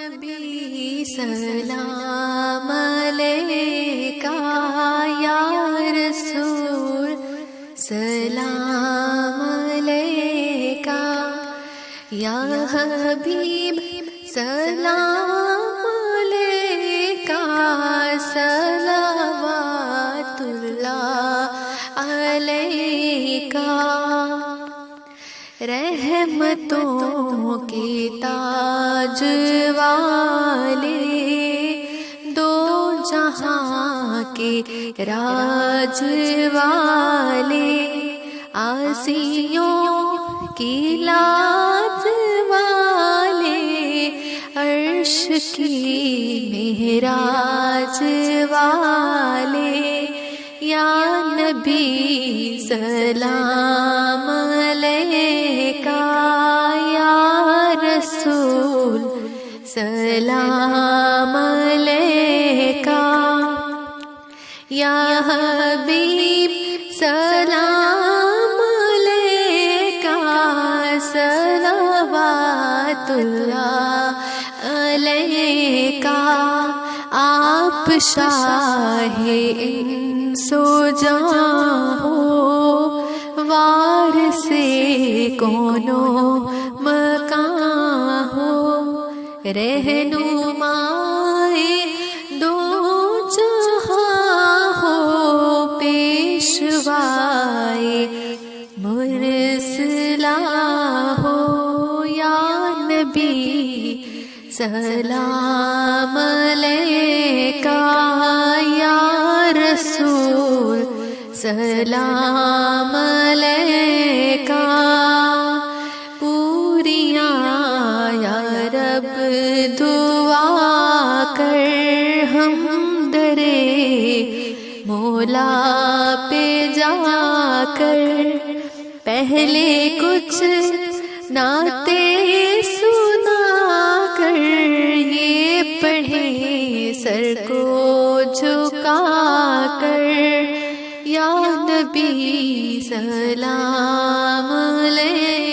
نبی سلام علیکہ یا رسول سلام علیکہ یا حبیب سلام علیکہ صلوات اللہ علیکہ رحمتوں کے تاج والے دو جہاں کے راج والے آسیوں کی لاج والے عرش کی معراج والے یا نبی سلام علیکہ یا رسول سلام علیکہ یا حبیب سلام علیکہ صلوات اللہ علیکہ آپ شاہ انس و جاں ہو وارث کونو مکان ہو رہنمائے دو جہاں ہو پیشوائے مرسلا ہو یا نبی سلام علیکہ یا رسول سلام علیکہ پوریاں یا رب دعا کر ہم درے مولا پہ جا کر پہلے کچھ نعتیں سنا کر یہ پڑھے سر کو جھکا کر یا نبی سلام علیکہ